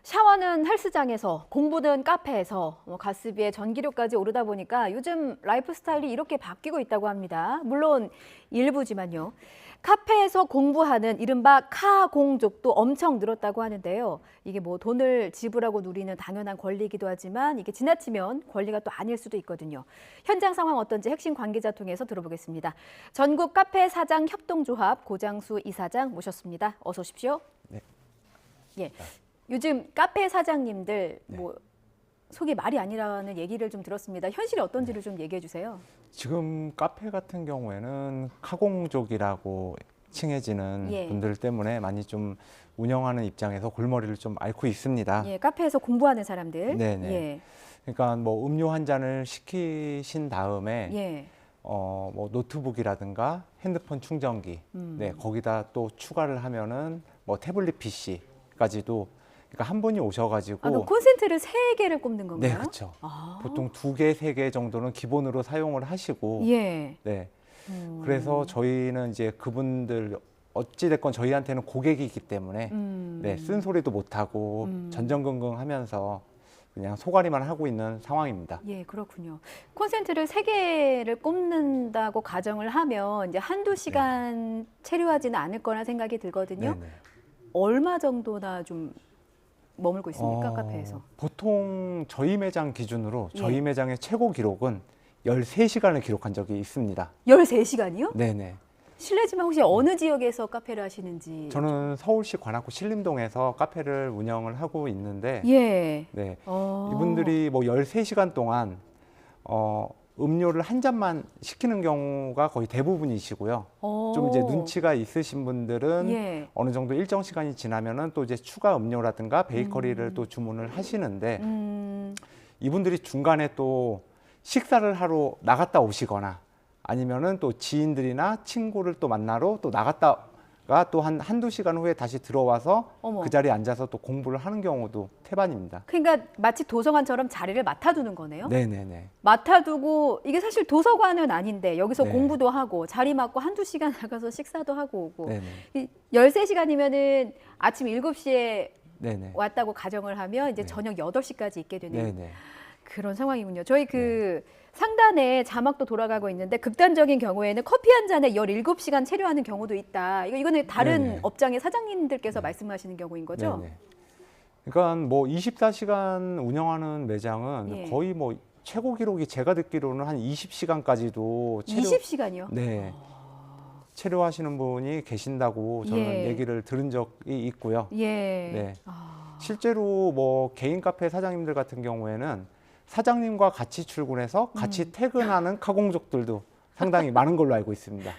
샤워는 헬스장에서, 공부는 카페에서, 가스비에 전기료까지 오르다 보니까 요즘 라이프 스타일이 이렇게 바뀌고 있다고 합니다. 물론 일부지만요. 카페에서 공부하는 이른바 카공족도 엄청 늘었다고 하는데요. 이게 뭐 돈을 지불하고 누리는 당연한 권리이기도 하지만 이게 지나치면 권리가 또 아닐 수도 있거든요. 현장 상황 어떤지 핵심 관계자 통해서 들어보겠습니다. 전국 카페 사장 협동조합 고장수 이사장 모셨습니다. 어서 오십시오. 네. 예. 요즘 카페 사장님들 네. 뭐 속이 말이 아니라는 얘기를 좀 들었습니다. 현실이 어떤지를 좀 얘기해 주세요. 지금 카페 같은 경우에는 카공족이라고 칭해지는 예. 분들 때문에 많이 좀 운영하는 입장에서 골머리를 좀 앓고 있습니다. 예, 카페에서 공부하는 사람들. 네네. 예. 그러니까 뭐 음료 한 잔을 시키신 다음에 예. 뭐 노트북이라든가 핸드폰 충전기, 네, 거기다 또 추가를 하면은 뭐 태블릿 PC까지도 그러니까 한 분이 오셔가지고 아, 그 콘센트를 3개를 꼽는 건가요? 네, 그렇죠. 아. 보통 2개, 3개 정도는 기본으로 사용을 하시고 예. 네. 그래서 저희는 이제 그분들 어찌됐건 저희한테는 고객이기 때문에 네, 쓴소리도 못하고 전전긍긍하면서 그냥 소가리만 하고 있는 상황입니다. 예, 그렇군요. 콘센트를 3개를 꼽는다고 가정을 하면 이제 한두 시간 체류하지는 않을 거라 생각이 들거든요. 네네. 얼마 정도나 좀 머물고 있습니까, 카페에서? 보통 저희 매장 기준으로 예. 저희 매장의 최고 기록은 13시간을 기록한 적이 있습니다. 13시간이요? 네네. 실례지만 혹시 어느 지역에서 카페를 하시는지? 저는 서울시 관악구 신림동에서 카페를 운영을 하고 있는데 예. 네. 어. 이분들이 뭐 13시간 동안 음료를 한 잔만 시키는 경우가 거의 대부분이시고요. 좀 이제 눈치가 있으신 분들은 예. 어느 정도 일정 시간이 지나면은 또 이제 추가 음료라든가 베이커리를 또 주문을 하시는데 이분들이 중간에 또 식사를 하러 나갔다 오시거나 아니면은 또 지인들이나 친구를 또 만나러 또 나갔다가 또 한두 시간 후에 다시 들어와서 어머. 그 자리에 앉아서 또 공부를 하는 경우도 태반입니다. 그러니까 마치 도서관처럼 자리를 맡아두는 거네요? 네네네. 맡아두고 이게 사실 도서관은 아닌데 여기서 네. 공부도 하고 자리 맡고 한두 시간 나가서 식사도 하고 오고 네네. 13시간이면은 아침 7시에 네네. 왔다고 가정을 하면 이제 네. 저녁 8시까지 있게 되는 네네. 그런 상황이군요. 저희 그 상단에 자막도 돌아가고 있는데 극단적인 경우에는 커피 한 잔에 17시간 체류하는 경우도 있다. 이거는 다른 네네. 업장의 사장님들께서 말씀하시는 경우인 거죠? 네네. 그러니까 뭐 24시간 운영하는 매장은 예. 거의 뭐 최고 기록이 제가 듣기로는 한 20시간까지도 20시간이요? 네. 체류하시는 분이 계신다고 저는 예. 얘기를 들은 적이 있고요. 예. 네. 아. 실제로 뭐 개인 카페 사장님들 같은 경우에는 사장님과 같이 출근해서 같이 퇴근하는 카공족들도 상당히 많은 걸로 알고 있습니다.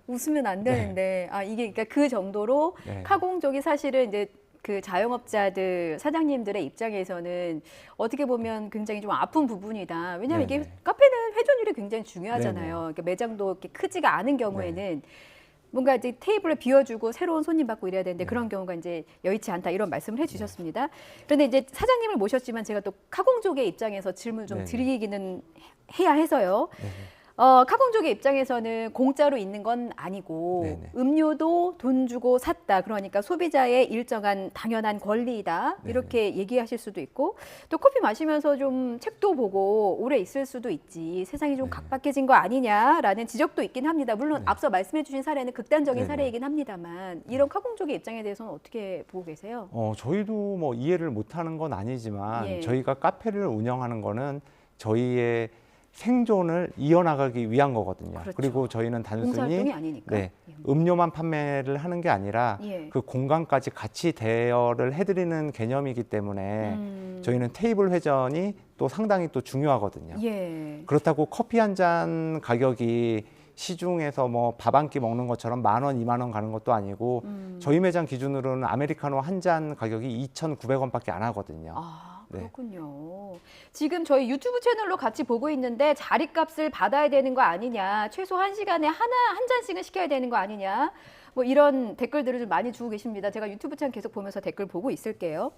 웃으면 안 되는데 아 이게 그러니까 그 정도로 네. 카공족이 사실은 이제 그 자영업자들 사장님들의 입장에서는 어떻게 보면 굉장히 좀 아픈 부분이다. 왜냐하면 이게 네네. 카페는 회전율이 굉장히 중요하잖아요. 네네. 그러니까 매장도 이렇게 크지가 않은 경우에는 뭔가 이제 테이블을 비워주고 새로운 손님 받고 이래야 되는데 그런 경우가 이제 여의치 않다 이런 말씀을 해주셨습니다. 그런데 이제 사장님을 모셨지만 제가 또 카공족의 입장에서 질문을 좀 네네. 드리기는 해야 해서요. 네네. 카공족의 입장에서는 공짜로 있는 건 아니고 네네. 음료도 돈 주고 샀다. 그러니까 소비자의 일정한 당연한 권리이다. 네네. 이렇게 얘기하실 수도 있고 또 커피 마시면서 좀 책도 보고 오래 있을 수도 있지. 세상이 좀 각박해진 거 아니냐라는 지적도 있긴 합니다. 물론 앞서 말씀해 주신 사례는 극단적인 네네. 사례이긴 합니다만 이런 카공족의 입장에 대해서는 어떻게 보고 계세요? 저희도 뭐 이해를 못하는 건 아니지만 예. 저희가 카페를 운영하는 거는 저희의 생존을 이어나가기 위한 거거든요. 그렇죠. 그리고 저희는 단순히 봉사활동이 아니니까. 네, 음료만 판매를 하는 게 아니라 예. 그 공간까지 같이 대여를 해드리는 개념이기 때문에 저희는 테이블 회전이 또 상당히 또 중요하거든요. 예. 그렇다고 커피 한 잔 가격이 시중에서 뭐 밥 한 끼 먹는 것처럼 10,000원, 20,000원 가는 것도 아니고 저희 매장 기준으로는 아메리카노 한 잔 가격이 2,900원밖에 안 하거든요. 아, 네. 그렇군요. 지금 저희 유튜브 채널로 같이 보고 있는데 자리값을 받아야 되는 거 아니냐, 최소 1시간에 한 잔씩은 시켜야 되는 거 아니냐, 뭐 이런 댓글들을 좀 많이 주고 계십니다. 제가 유튜브 채널 계속 보면서 댓글 보고 있을게요.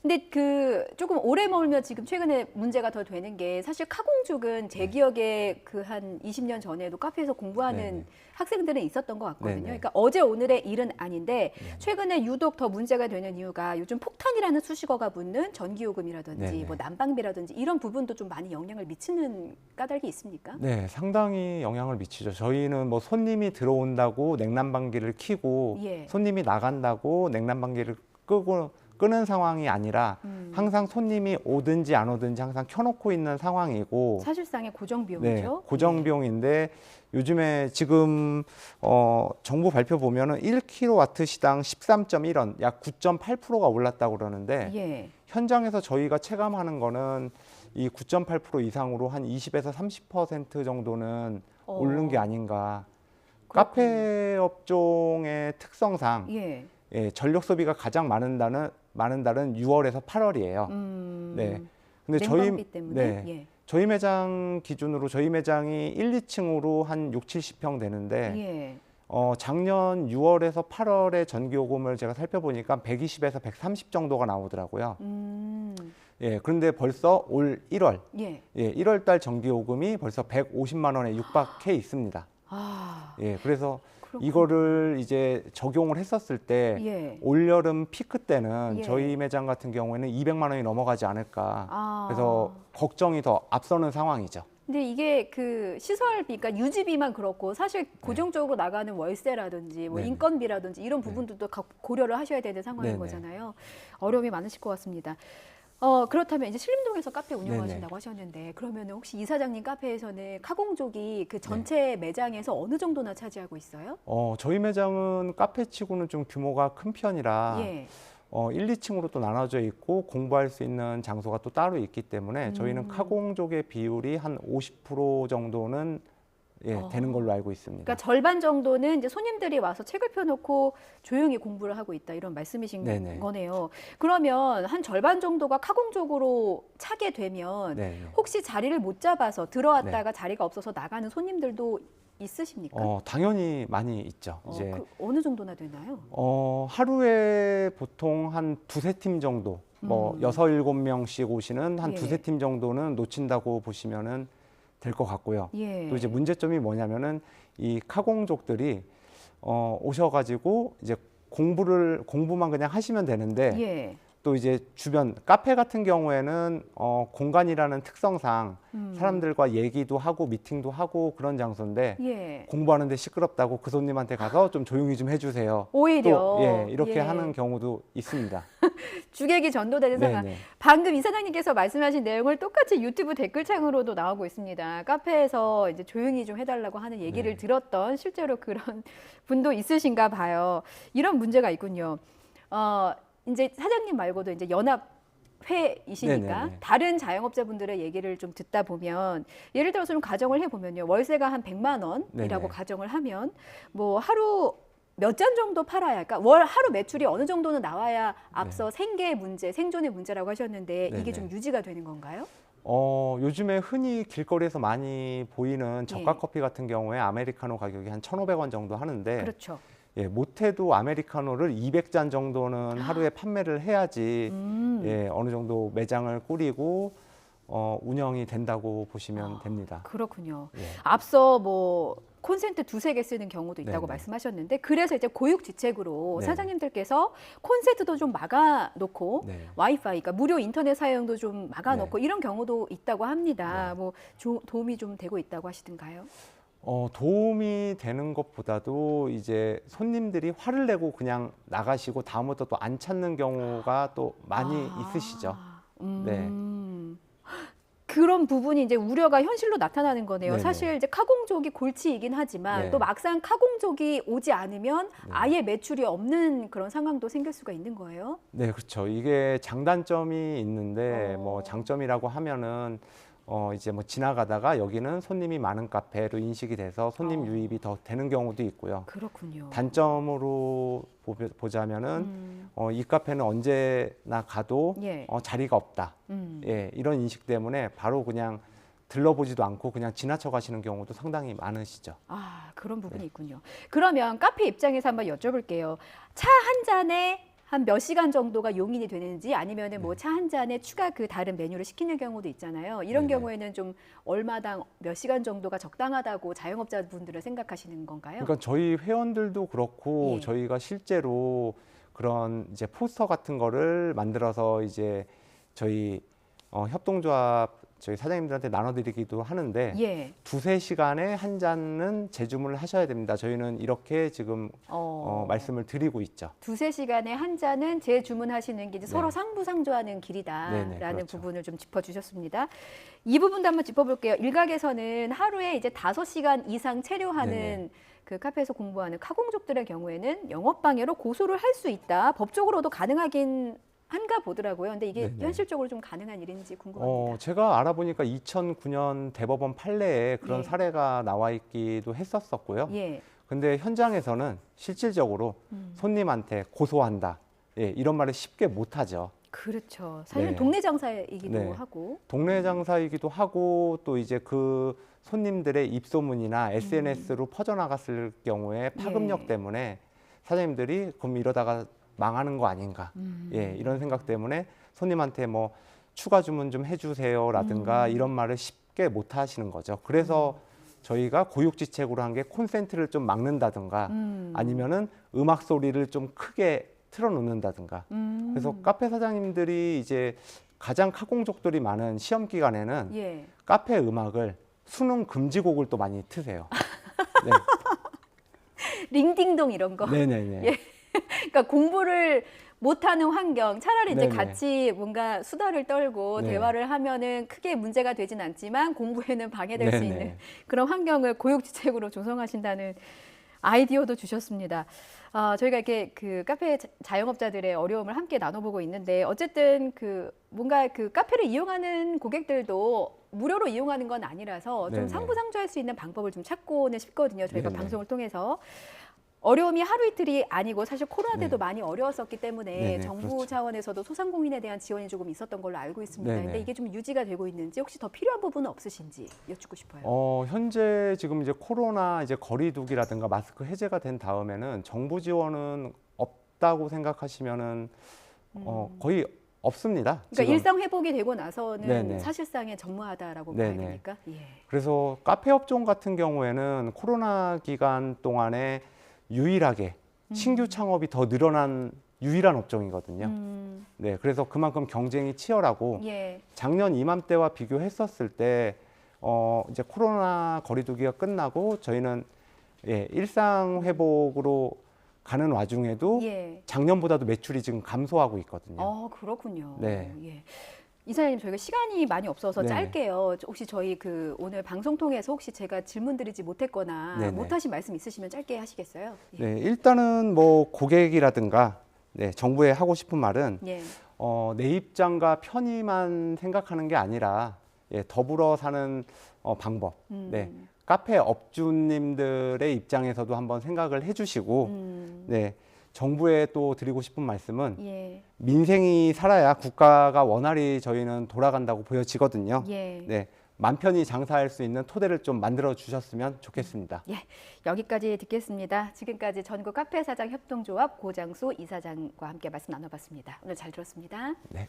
근데 그 조금 오래 머물면 지금 최근에 문제가 더 되는 게 사실 카공족은 제 기억에 그 한 20년 전에도 카페에서 공부하는 네네. 학생들은 있었던 것 같거든요. 네네. 그러니까 어제 오늘의 일은 아닌데 최근에 유독 더 문제가 되는 이유가 요즘 폭탄이라는 수식어가 붙는 전기요금이라든지 네네. 뭐 난방비라든지 이런 부분도 좀 많이 영향을 미치는 까닭이 있습니까? 네, 상당히 영향을 미치죠. 저희는 뭐 손님이 들어온다고 냉난방기를 켜고 예. 손님이 나간다고 냉난방기를 끄는 상황이 아니라 항상 손님이 오든지 안 오든지 항상 켜놓고 있는 상황이고 사실상의 고정 네, 비용이죠. 고정 비용인데 요즘에 지금 정부 발표 보면은 1kW 시당 13.1원, 약 9.8%가 올랐다고 그러는데 예. 현장에서 저희가 체감하는 거는 이 9.8% 이상으로 한 20에서 30% 정도는 오른 게 아닌가. 그렇군요. 카페 업종의 특성상 예. 예, 전력 소비가 가장 많은 달은 6월에서 8월이에요. 네. 근데 냉방비 때문에. 네. 예. 저희 매장 기준으로 저희 매장이 1, 2층으로 한 6, 70평 되는데 예. 작년 6월에서 8월의 전기요금을 제가 살펴보니까 120에서 130 정도가 나오더라고요. 예, 그런데 벌써 올 1월, 예. 예, 1월 달 전기요금이 벌써 150만 원에 육박해 있습니다. 아. 예, 그래서 그렇군요. 이거를 이제 적용을 했었을 때 예. 올여름 피크 때는 예. 저희 매장 같은 경우에는 200만 원이 넘어가지 않을까. 아. 그래서 걱정이 더 앞서는 상황이죠. 근데 이게 그 시설비, 그러니까 유지비만 그렇고 사실 고정적으로 나가는 월세라든지 뭐 네네. 인건비라든지 이런 부분들도 고려를 하셔야 되는 상황인 네네. 거잖아요. 어려움이 많으실 것 같습니다. 그렇다면 이제 신림동에서 카페 운영하신다고 하셨는데 그러면 혹시 이사장님 카페에서는 카공족이 그 전체 매장에서 어느 정도나 차지하고 있어요? 저희 매장은 카페치고는 좀 규모가 큰 편이라 예. 1, 2층으로 또 나눠져 있고 공부할 수 있는 장소가 또 따로 있기 때문에 저희는 카공족의 비율이 한 50% 정도는 예, 되는 걸로 알고 있습니다. 그러니까 절반 정도는 이제 손님들이 와서 책을 펴놓고 조용히 공부를 하고 있다 이런 말씀이신 네네. 거네요. 그러면 한 절반 정도가 카공족으로 차게 되면 네. 혹시 자리를 못 잡아서 들어왔다가 자리가 없어서 나가는 손님들도 있으십니까? 당연히 많이 있죠. 이제 그 어느 정도나 되나요? 하루에 보통 한 두세 팀 정도, 뭐 6, 7명씩 오시는 한 예. 두세 팀 정도는 놓친다고 보시면은 될 것 같고요. 예. 또 이제 문제점이 뭐냐면은 이 카공족들이 오셔가지고 이제 공부만 그냥 하시면 되는데 예. 또 이제 주변 카페 같은 경우에는 공간이라는 특성상 사람들과 얘기도 하고 미팅도 하고 그런 장소인데 예. 공부하는데 시끄럽다고 그 손님한테 가서 좀 조용히 좀 해주세요. 오히려 또, 예, 이렇게 예. 하는 경우도 있습니다. 주객이 전도되는 상황. 네네. 방금 이사장님께서 말씀하신 내용을 똑같이 유튜브 댓글창으로도 나오고 있습니다. 카페에서 이제 조용히 좀 해달라고 하는 얘기를 네. 들었던 실제로 그런 분도 있으신가 봐요. 이런 문제가 있군요. 이제 사장님 말고도 이제 연합회이시니까 네네네. 다른 자영업자분들의 얘기를 좀 듣다 보면 예를 들어서 좀 가정을 해보면요. 월세가 한 100만 원이라고 네네. 가정을 하면 뭐 하루 몇 잔 정도 팔아야 할까? 월 하루 매출이 어느 정도는 나와야 앞서 생계의 문제, 생존의 문제라고 하셨는데 이게 네네. 좀 유지가 되는 건가요? 요즘에 흔히 길거리에서 많이 보이는 저가 예. 커피 같은 경우에 아메리카노 가격이 한 1,500원 정도 하는데 그렇죠. 예, 못해도 아메리카노를 200잔 정도는 하루에 판매를 해야지 예, 어느 정도 매장을 꾸리고 운영이 된다고 보시면 됩니다. 그렇군요. 예. 앞서 뭐 콘센트 두세 개 쓰는 경우도 있다고 네네. 말씀하셨는데 그래서 이제 고육지책으로 네. 사장님들께서 콘센트도 좀 막아놓고 네. 와이파이, 그러니까 무료 인터넷 사용도 좀 막아놓고 이런 경우도 있다고 합니다. 네. 뭐 도움이 좀 되고 있다고 하시던가요? 도움이 되는 것보다도 이제 손님들이 화를 내고 그냥 나가시고 다음부터 또 안 찾는 경우가 또 많이 있으시죠. 네. 그런 부분이 이제 우려가 현실로 나타나는 거네요. 네네. 사실 이제 카공족이 골치이긴 하지만 네. 또 막상 카공족이 오지 않으면 아예 매출이 없는 그런 상황도 생길 수가 있는 거예요. 네, 그렇죠. 이게 장단점이 있는데 뭐 장점이라고 하면은 이제 뭐 지나가다가 여기는 손님이 많은 카페로 인식이 돼서 손님 유입이 더 되는 경우도 있고요. 그렇군요. 단점으로 보자면은 이 카페는 언제나 가도 예. 자리가 없다. 예, 이런 인식 때문에 바로 그냥 들러보지도 않고 그냥 지나쳐 가시는 경우도 상당히 많으시죠. 그런 부분이 있군요. 그러면 카페 입장에서 한번 여쭤볼게요. 차 한 잔에 한 몇 시간 정도가 용인이 되는지 아니면은 뭐 차 한 잔에 추가 그 다른 메뉴를 시키는 경우도 있잖아요. 이런 네네. 경우에는 좀 얼마당 몇 시간 정도가 적당하다고 자영업자분들은 생각하시는 건가요? 그러니까 저희 회원들도 그렇고 예. 저희가 실제로 그런 이제 포스터 같은 거를 만들어서 이제 저희 협동조합 저희 사장님들한테 나눠드리기도 하는데 예. 두세 시간에 한 잔은 재주문을 하셔야 됩니다. 저희는 이렇게 지금 말씀을 드리고 있죠. 두세 시간에 한 잔은 재주문하시는 게 이제 서로 네. 상부상조하는 길이다라는 네네, 그렇죠. 부분을 좀 짚어주셨습니다. 이 부분도 한번 짚어볼게요. 일각에서는 하루에 이제 5시간 이상 체류하는 네네. 그 카페에서 공부하는 카공족들의 경우에는 영업방해로 고소를 할 수 있다. 법적으로도 가능하긴 한가 보더라고요. 근데 이게 네네. 현실적으로 좀 가능한 일인지 궁금합니다. 제가 알아보니까 2009년 대법원 판례에 그런 예. 사례가 나와 있기도 했었었고요. 예. 근데 현장에서는 실질적으로 손님한테 고소한다. 예, 이런 말을 쉽게 못 하죠. 그렇죠. 사실은 네. 동네 장사이기도 네. 하고. 동네 장사이기도 하고 또 이제 그 손님들의 입소문이나 SNS로 퍼져나갔을 경우에 파급력 예. 때문에 사장님들이 그럼 이러다가 망하는 거 아닌가. 예, 이런 생각 때문에 손님한테 뭐 추가 주문 좀 해주세요라든가 이런 말을 쉽게 못 하시는 거죠. 그래서 저희가 고육지책으로 한 게 콘센트를 좀 막는다든가 아니면은 음악 소리를 좀 크게 틀어놓는다든가. 그래서 카페 사장님들이 이제 가장 카공족들이 많은 시험 기간에는 예. 카페 음악을 수능 금지곡을 또 많이 트세요. 네. 링딩동 이런 거. 네네네. 예. 그러니까 공부를 못하는 환경, 차라리 이제 네네. 같이 뭔가 수다를 떨고 네. 대화를 하면은 크게 문제가 되진 않지만 공부에는 방해될 수 네네. 있는 그런 환경을 고육지책으로 조성하신다는 아이디어도 주셨습니다. 저희가 이렇게 그 카페 자영업자들의 어려움을 함께 나눠보고 있는데 어쨌든 그 뭔가 그 카페를 이용하는 고객들도 무료로 이용하는 건 아니라서 좀 네네. 상부상조할 수 있는 방법을 좀 찾고는 싶거든요. 저희가 네네. 방송을 통해서. 어려움이 하루 이틀이 아니고 사실 코로나 때도 네. 많이 어려웠었기 때문에 네네, 정부 그렇죠. 차원에서도 소상공인에 대한 지원이 조금 있었던 걸로 알고 있습니다. 네네. 근데 이게 좀 유지가 되고 있는지 혹시 더 필요한 부분은 없으신지 여쭙고 싶어요. 현재 지금 이제 코로나 이제 거리두기라든가 마스크 해제가 된 다음에는 정부 지원은 없다고 생각하시면은 거의 없습니다. 그러니까 지금. 일상 회복이 되고 나서는 네네. 사실상에 전무하다라고 네네. 봐야 됩니까? 예. 그래서 카페 업종 같은 경우에는 코로나 기간 동안에 유일하게 신규 창업이 더 늘어난 유일한 업종이거든요. 네, 그래서 그만큼 경쟁이 치열하고 예. 작년 이맘때와 비교했었을 때 이제 코로나 거리두기가 끝나고 저희는 일상 회복으로 가는 와중에도 예. 작년보다도 매출이 지금 감소하고 있거든요. 그렇군요. 네. 예. 이사님 저희가 시간이 많이 없어서 네네. 짧게요. 혹시 저희 그 오늘 방송 통해서 혹시 제가 질문 드리지 못했거나 네네. 못하신 말씀 있으시면 짧게 하시겠어요? 예. 네, 일단은 뭐 고객이라든가 정부에 하고 싶은 말은 예. 내 입장과 편의만 생각하는 게 아니라 더불어 사는 방법. 네, 카페 업주님들의 입장에서도 한번 생각을 해주시고, 네, 정부에 또 드리고 싶은 말씀은 예. 민생이 살아야 국가가 원활히 저희는 돌아간다고 보여지거든요. 예. 네, 맘 편히 장사할 수 있는 토대를 좀 만들어 주셨으면 좋겠습니다. 예. 여기까지 듣겠습니다. 지금까지 전국 카페 사장 협동조합 고장수 이사장과 함께 말씀 나눠봤습니다. 오늘 잘 들었습니다. 네.